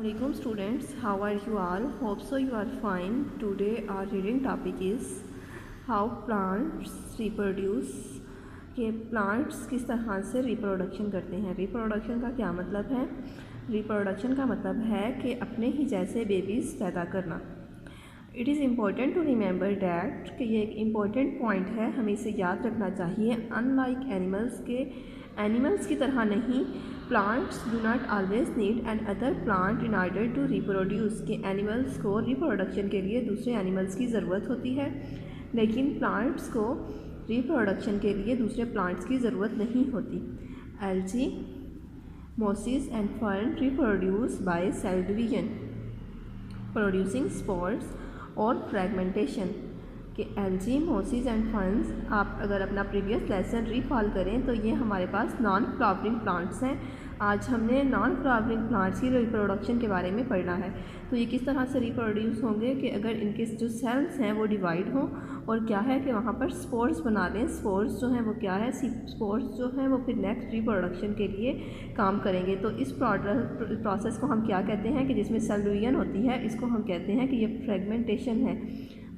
Assalamualaikum students, how are you all? Hope so you are fine. Today our reading topic is how plants reproduce. कि plants किस तरह से reproduction करते हैं। Reproduction का क्या मतलब है? रिप्रोडक्शन का मतलब है कि अपने ही जैसे बेबीज़ पैदा करना। It is important to remember that कि ये एक इम्पॉर्टेंट पॉइंट है, हमें इसे याद रखना चाहिए। अनलाइक एनिमल्स की तरह नहीं, plants do not always need another plant in order to reproduce. के एनिमल्स को रिप्रोडक्शन के लिए दूसरे एनिमल्स की ज़रूरत होती है, लेकिन प्लांट्स को रिप्रोडक्शन के लिए दूसरे प्लांट्स की ज़रूरत नहीं होती। Algae, mosses and fern reproduce by cell division, producing spores और फ्रेगमेंटेशन। कि एल्गी, मॉसेस एंड फर्न्स, आप अगर अपना प्रीवियस लेसन रिकॉल करें तो ये हमारे पास नॉन फ्लावरिंग प्लांट्स हैं। आज हमने नॉन फ्लावरिंग प्लांट्स की रिप्रोडक्शन के बारे में पढ़ना है। तो ये किस तरह से रिप्रोड्यूस होंगे कि अगर इनके जो सेल्स हैं वो डिवाइड हों और क्या है कि वहाँ पर स्पोर्स बना लें। स्पोर्स जो हैं वो क्या है, स्पोर्स जो हैं वो फिर नेक्स्ट रिप्रोडक्शन के लिए काम करेंगे। तो इस प्रोसेस को हम क्या कहते हैं कि जिसमें सेल डिवीजन होती है, इसको हम कहते हैं कि ये फ्रेगमेंटेशन है।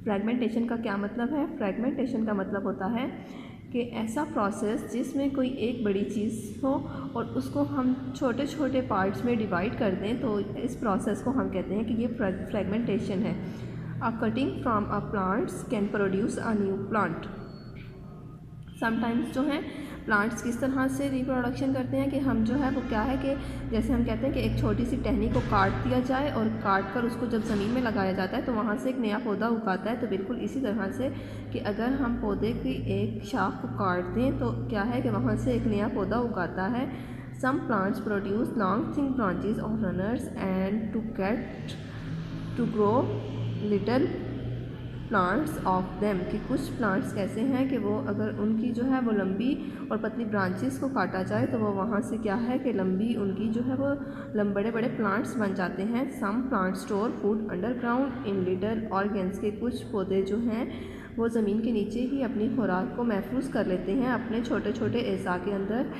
फ्रेगमेंटेशन का क्या मतलब है? फ्रेगमेंटेशन का मतलब होता है कि ऐसा प्रोसेस जिसमें कोई एक बड़ी चीज़ हो और उसको हम छोटे छोटे पार्ट्स में डिवाइड कर दें, तो इस प्रोसेस को हम कहते हैं कि ये फ्रेगमेंटेशन है। A cutting from a plants can produce a new plant. Sometimes जो है प्लांट्स किस तरह से रिप्रोडक्शन करते हैं कि हम जो है वो क्या है कि जैसे हम कहते हैं कि एक छोटी सी टहनी को काट दिया जाए और काट कर उसको जब ज़मीन में लगाया जाता है तो वहाँ से एक नया पौधा उगाता है। तो बिल्कुल इसी तरह से कि अगर हम पौधे की एक शाख को काट दें तो क्या है कि वहाँ से एक नया पौधा उगाता है। Some plants produce long thin branches or runners and to grow little plants of them. कि कुछ प्लांट्स कैसे हैं कि वो अगर उनकी जो है वो लंबी और पतली ब्रांचेस को काटा जाए तो वो वहाँ से क्या है कि लंबी उनकी जो है वो बड़े बड़े प्लांट्स बन जाते हैं। Some plants store food underground in little organs. के कुछ पौधे जो हैं वो ज़मीन के नीचे ही अपनी खुराक को महफूज कर लेते हैं अपने छोटे छोटे एज़ा के अंदर।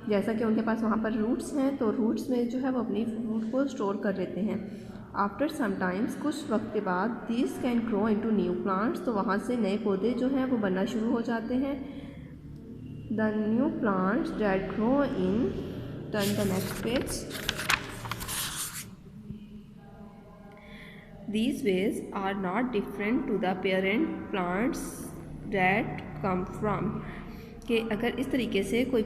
जैसा कि उनके पास वहाँ पर रूट्स हैं तो रूट्स में जो है वो अपनी फूड को स्टोर कर लेते हैं। आफ्टर समटाइम्स, कुछ वक्त के बाद, these can grow into new plants. तो वहाँ से नए पौधे जो हैं वो बनना शुरू हो जाते हैं। The new plants that grow in, turn the next page. These ways are not different to the parent plants that come from। कि अगर इस तरीके से कोई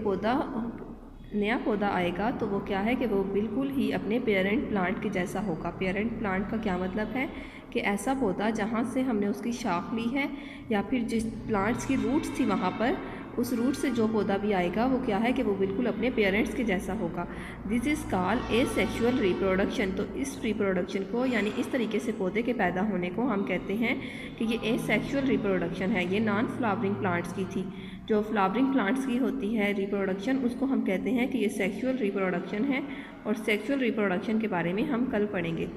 नया पौधा आएगा तो वो क्या है कि वो बिल्कुल ही अपने पेरेंट प्लांट के जैसा होगा। पेरेंट प्लांट का क्या मतलब है कि ऐसा पौधा जहाँ से हमने उसकी शाख ली है या फिर जिस प्लांट्स की रूट्स थी वहाँ पर, उस रूट से जो पौधा भी आएगा वो क्या है कि वो बिल्कुल अपने पेरेंट्स के जैसा होगा। This is called asexual reproduction. तो इस रिप्रोडक्शन को यानी इस तरीके से पौधे के पैदा होने को हम कहते हैं कि ये एसेक्सुअल रिप्रोडक्शन है। ये नॉन फ्लावरिंग प्लांट्स की थी। जो फ्लावरिंग प्लांट्स की होती है रिप्रोडक्शन, उसको हम कहते हैं कि ये सेक्सुअल रिप्रोडक्शन है। और सेक्सुअल रिप्रोडक्शन के बारे में हम कल पढ़ेंगे।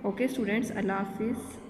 ओके स्टूडेंट्स, अल्लाह हाफिज़।